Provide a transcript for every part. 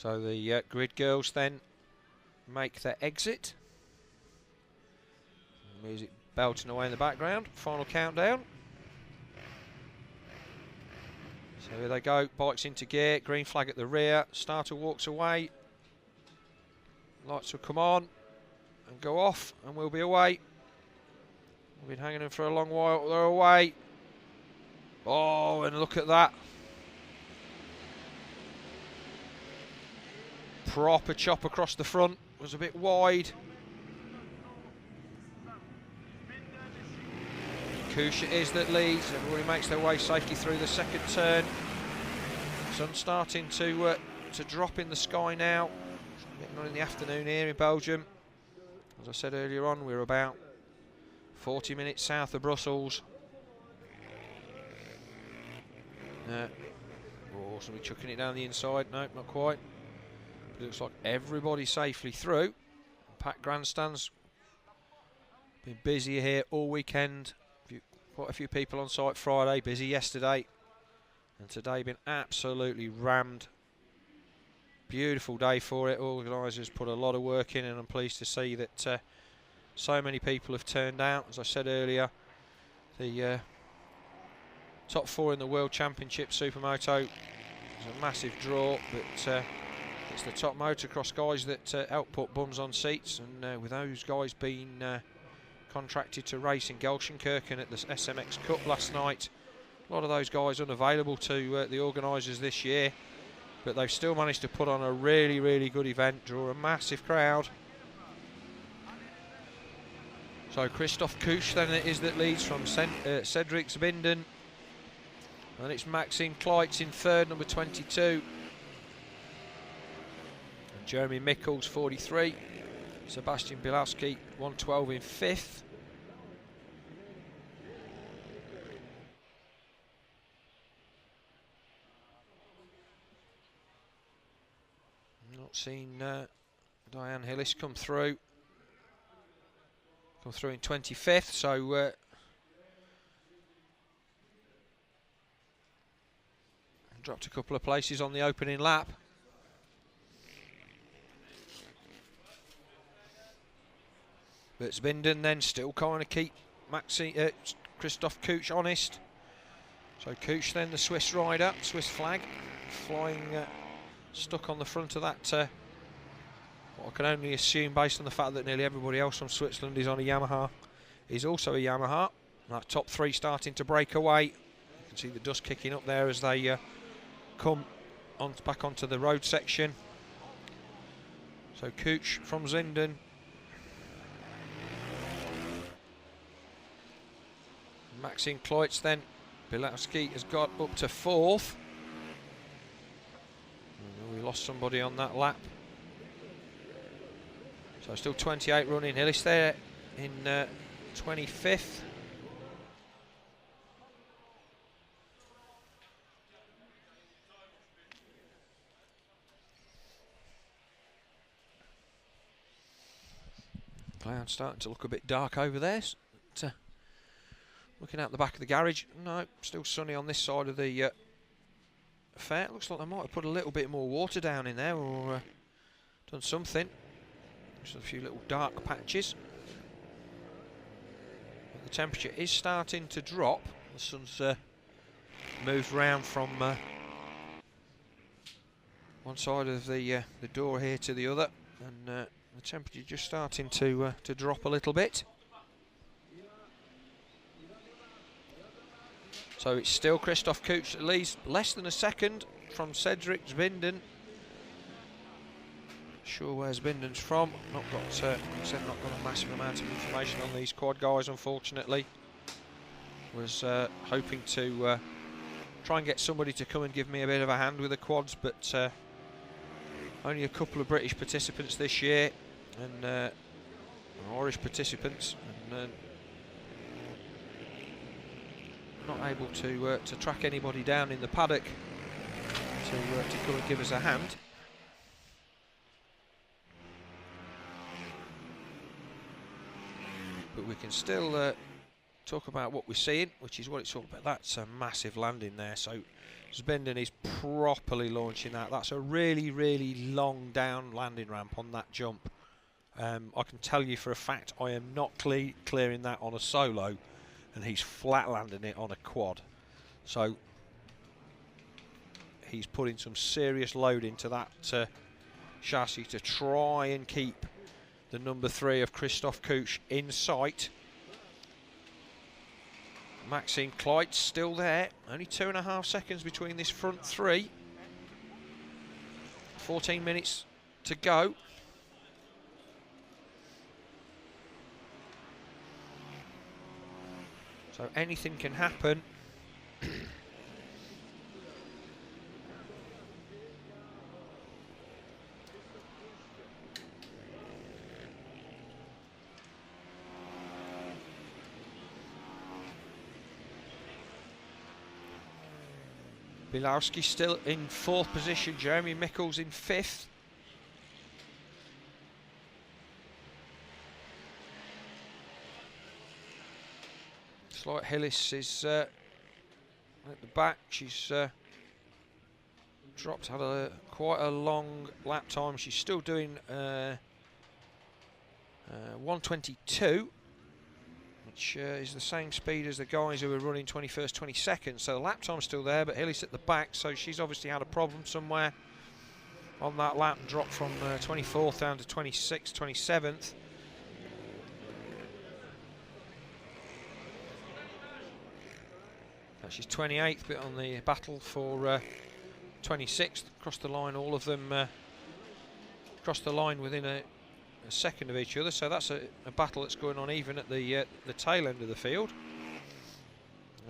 So the grid girls then make their exit. Music belting away in the background. Final countdown. So here they go. Bikes into gear. Green flag at the rear. Starter walks away. Lights will come on and go off, and we'll be away. We've been hanging them for a long while. They're away. Oh, and look at that. Proper chop across the front. Was a bit wide. Kush it is that leads. Everybody makes their way safely through the second turn. Sun's starting to drop in the sky now. Getting on in the afternoon here in Belgium. As I said earlier on, we're about 40 minutes south of Brussels. Oh, somebody chucking it down the inside. No, not quite. But it looks like everybody safely through. Packed grandstands. Been busy here all weekend. Quite a few people on site Friday, busy yesterday. And today been absolutely rammed. Beautiful day for it. Organisers put a lot of work in, and I'm pleased to see that so many people have turned out. As I said earlier, the top 4 in the World Championship Supermoto is a massive draw, but it's the top motocross guys that help put bums on seats, and with those guys being contracted to race in Gelsenkirchen at the SMX Cup last night, a lot of those guys unavailable to the organisers this year, but they've still managed to put on a really, really good event, draw a massive crowd. So Christoph Kusch then it is that leads from Cedric Zbinden, and it's Maxime Kleitz in third, number 22. And Jeremy Mickles, 43. Sebastian Bilowski, 112 in fifth. Not seen Diane Hillis come through. Come through in 25th, so dropped a couple of places on the opening lap. But Zbinden then still trying to keep Christoph Kusch honest. So Kusch then the Swiss rider, Swiss flag, flying stuck on the front of that, what I can only assume based on the fact that nearly everybody else from Switzerland is on a Yamaha, is also a Yamaha. That top 3 starting to break away. You can see the dust kicking up there as they come on back onto the road section. So Kusch from Zinden. Maxime Kleitz then. Bilowski has got up to 4th. We lost somebody on that lap. So still 28 running. Hillis there in 25th. Cloud's starting to look a bit dark over there. So, looking out the back of the garage, no, still sunny on this side of the fair. Looks like they might have put a little bit more water down in there, or done something. Just a few little dark patches. But the temperature is starting to drop. The sun's moved round from one side of the door here to the other, and the temperature just starting to drop a little bit. So it's still Christoph Kusch at least less than a second from Cedric Zbinden. Sure where Zbinden's from. Not got a massive amount of information on these quad guys, unfortunately. Was hoping to try and get somebody to come and give me a bit of a hand with the quads, but only a couple of British participants this year, and Irish participants, and not able to track anybody down in the paddock to come and give us a hand. But we can still talk about what we're seeing, which is what it's all about. That's a massive landing there. So Zbinden is properly launching that. That's a really, really long down landing ramp on that jump. I can tell you for a fact I am not clearing that on a solo, and he's flat landing it on a quad. So he's putting some serious load into that chassis to try and keep the number 3 of Christoph Kuch in sight. Maxime Kleit's still there. Only 2.5 seconds between this front 3. 14 minutes to go. So anything can happen. Bilowski still in 4th position, Jeremy Mickles in 5th. Slight Hillis is at the back. She's dropped, had quite a long lap time. She's still doing 1:22. Which is the same speed as the guys who were running 21st, 22nd. So the lap time's still there, but Hillis at the back, so she's obviously had a problem somewhere on that lap and dropped from 24th down to 26th, 27th. She's 28th, but on the battle for 26th. Across the line, all of them crossed the line within a second of each other, so that's a battle that's going on even at the tail end of the field.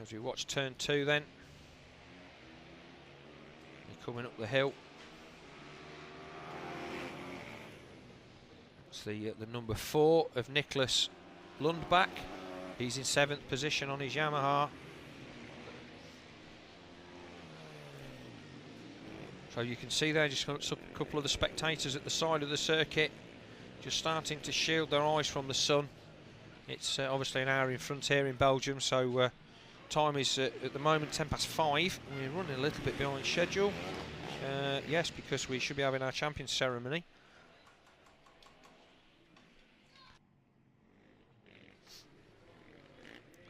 As we watch turn 2 then, they're coming up the hill. It's the number 4 of Nicholas Lundbach. He's in 7th position on his Yamaha. So you can see there just a couple of the spectators at the side of the circuit, just starting to shield their eyes from the sun. It's obviously an hour in front here in Belgium, so time is at the moment 5:10. We're running a little bit behind schedule. Yes, because we should be having our champions ceremony.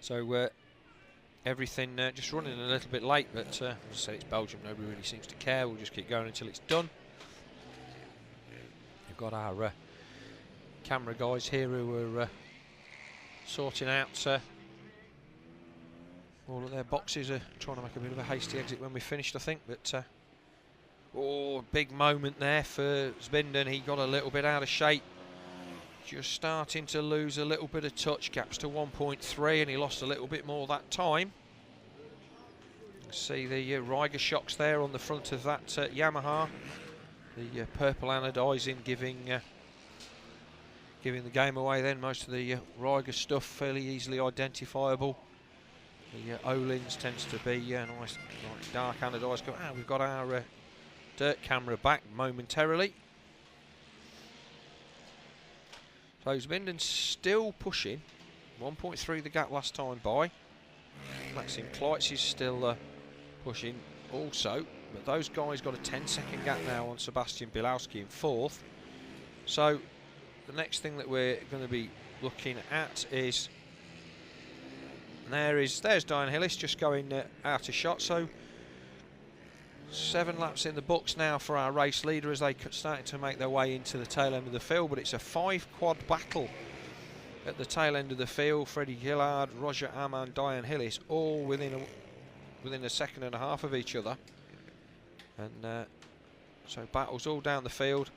So everything just running a little bit late, but as I say, it's Belgium, nobody really seems to care. We'll just keep going until it's done. We've got our camera guys here who are sorting out all of their boxes, trying to make a bit of a hasty exit when we finished, I think. But oh, big moment there for Zbinden. He got a little bit out of shape, just starting to lose a little bit of touch. Gaps to 1.3, and he lost a little bit more that time. See the Riga shocks there on the front of that Yamaha. The purple anodizing giving the game away then. Most of the Riga stuff fairly easily identifiable. The Öhlins tends to be nice dark anodized. We've got our dirt camera back momentarily. So Zbinden's still pushing. 1.3 the gap last time by. Maxime Kleitz is still pushing also. But those guys got a 10-second gap now on Sebastian Bilowski in 4th. So the next thing that we're going to be looking at is, there's Diane Hillis just going out of shot. So 7 laps in the books now for our race leader as they starting to make their way into the tail end of the field. But it's a 5-quad battle at the tail end of the field. Freddie Gillard, Roger Amann, Diane Hillis, all within a second and a half of each other. And so battles all down the field.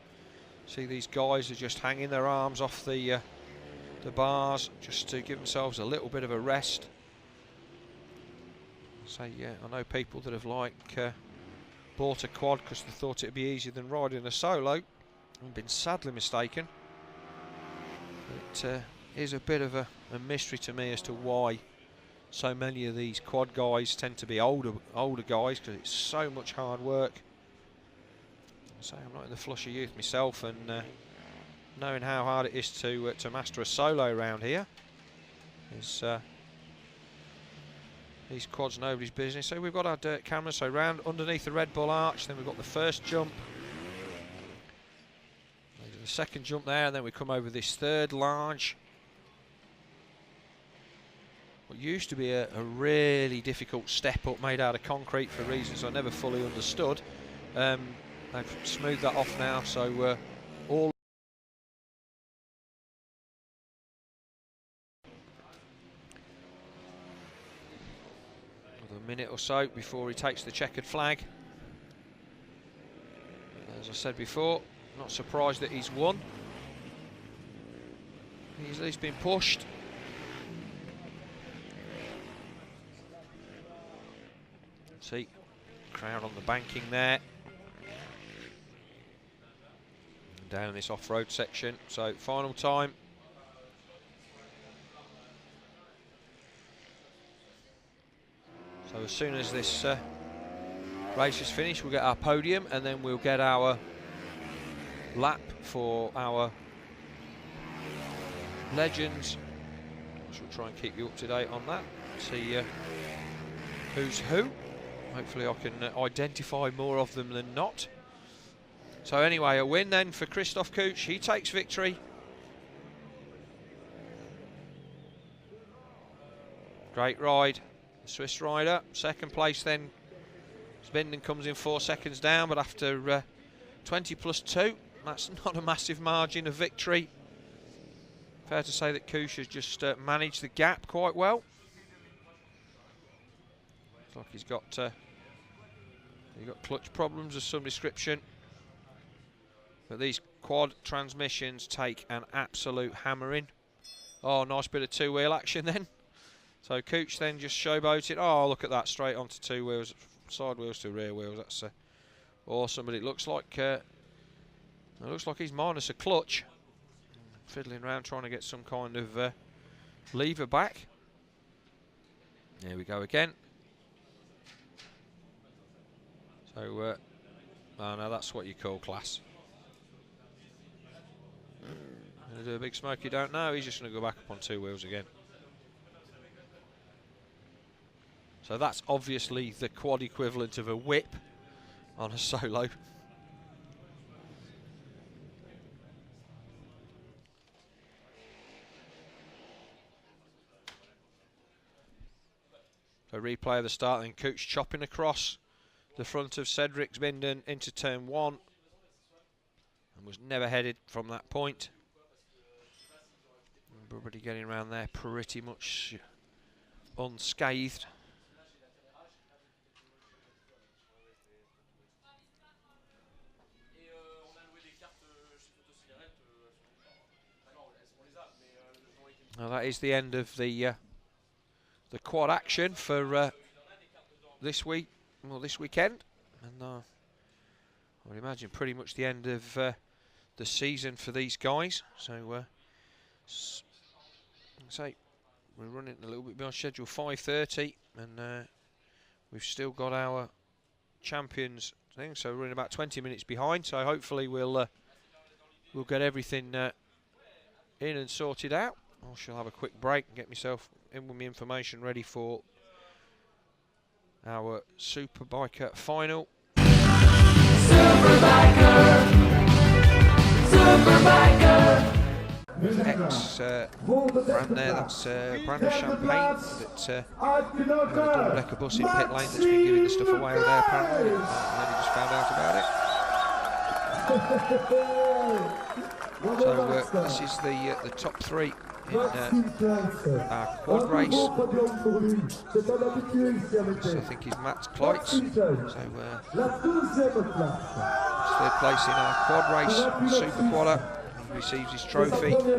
See these guys are just hanging their arms off the bars just to give themselves a little bit of a rest. So yeah, I know people that have bought a quad because they thought it'd be easier than riding a solo, and been sadly mistaken. It is a bit of a mystery to me as to why so many of these quad guys tend to be older guys, because it's so much hard work. So I'm not in the flush of youth myself, and knowing how hard it is to master a solo around here is These quads, nobody's business. So we've got our dirt camera, so round underneath the Red Bull arch, then we've got the first jump. The second jump there, and then we come over this third large. What used to be a really difficult step up made out of concrete for reasons I never fully understood. They've smoothed that off now, so all another minute or so before he takes the checkered flag. As I said before, not surprised that he's won. He's at least been pushed. See, crowd on the banking there. Down this off-road section. So final time. So as soon as this race is finished, we'll get our podium, and then we'll get our lap for our legends. So we'll try and keep you up to date on that. See who's who. Hopefully I can identify more of them than not. So anyway, a win then for Christoph Kuch. He takes victory. Great ride, the Swiss rider. Second place then, Zbinden comes in 4 seconds down, but after 20 plus 2, that's not a massive margin of victory. Fair to say that Kuch has just managed the gap quite well. Looks like he's got clutch problems of some description. But these quad transmissions take an absolute hammering. Oh, nice bit of two-wheel action then. So Kuch then just showboated. Oh, look at that, straight onto 2 wheels, side wheels to rear wheels. That's awesome. But it looks like he's minus a clutch, fiddling around trying to get some kind of lever back. There we go again. So, oh no, that's what you call class. Gonna do a big smoke, you don't know. He's just going to go back up on 2 wheels again. So that's obviously the quad equivalent of a whip on a solo. A replay of the start, then Kuch chopping across the front of Cedric Zbinden into turn 1 and was never headed from that point. Everybody getting around there pretty much unscathed. Now that is the end of the quad action for this week, well, this weekend, and I would imagine pretty much the end of the season for these guys. So, say we're running a little bit beyond schedule, 5:30, and we've still got our champions thing. So we're running about 20 minutes behind. So hopefully we'll get everything in and sorted out. I shall have a quick break and get myself in with my information ready for our Superbiker final. Superbiker. Brand there, that's brand of champagne that a double-decker bus in pit lane that's been giving the stuff away over there apparently. I only just found out about it. So this is the top 3 in our quad race. So I think he's Matt Kleitz. So third place in our quad race, Super Quadder. He receives his trophy. Il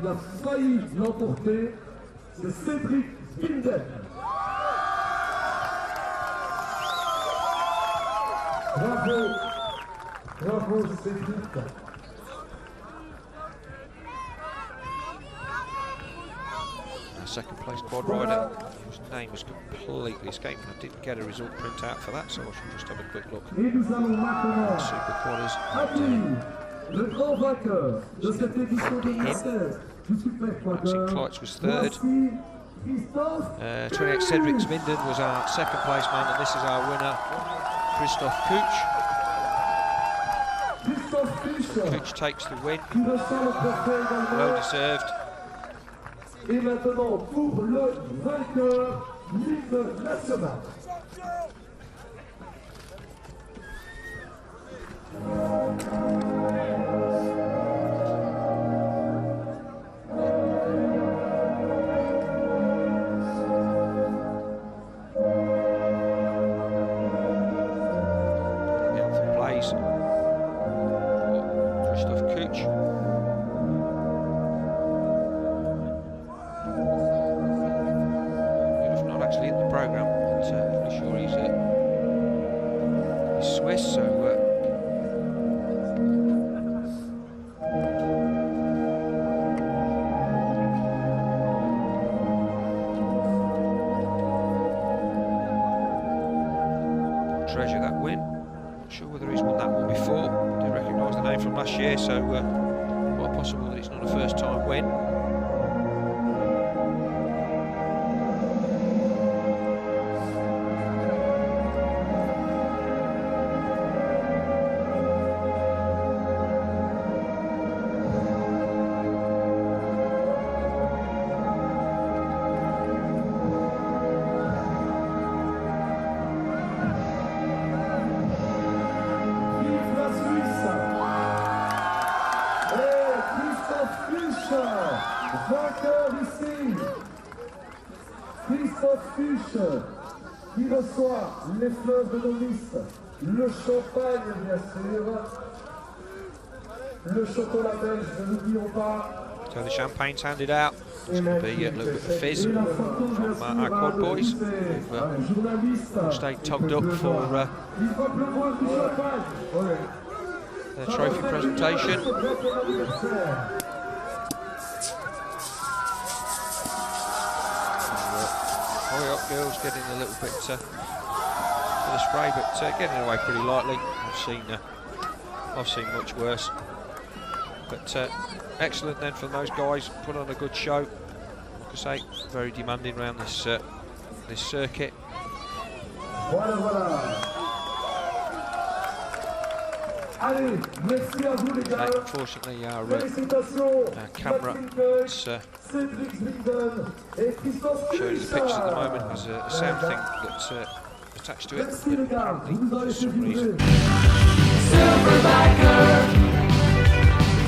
a failli l'emporter, c'est Cedric Zbinden. Bravo, bravo Cedric. Second place quad rider, whose name was completely escaped, and I didn't get a result print out for that, so I should just have a quick look. Et nous allons maintenant Super Quadders. le grand vainqueur de cette édition 2016 du Superquader. Kleitz was third. Christophe 28 Cedric Minden was our second place man, and this is our winner, Christophe Kuch. Kuch takes the win, well deserved. Et maintenant pour le vainqueur, l'hymne national. The anthem plays for Christophe Kuch. Not actually in the programme, but I'm pretty sure he's Swiss, so treasure that win. Not sure whether he's won that one before. I do recognise the name from last year, so quite possible that it's not a first time win. Vainqueur ici, Christophe Kuch, qui reçoit les fleurs de novice, le champagne bien sûr, le chocolat belge, ne l'oublions pas. So the champagne's handed out. It's going to be a little bit of fizz from our quad boys, who've stayed tugged up for their trophy presentation. Coyote girls getting a little bit of the spray, but getting away pretty lightly. I've seen much worse. But excellent then for those guys. Put on a good show. Like I say, very demanding around this this circuit. Allez, merci à vous les gars. Unfortunately, our camera showing the pictures at the moment as a sound thing that's attached to it, apparently for some reason. Superbiker,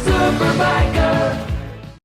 Superbiker.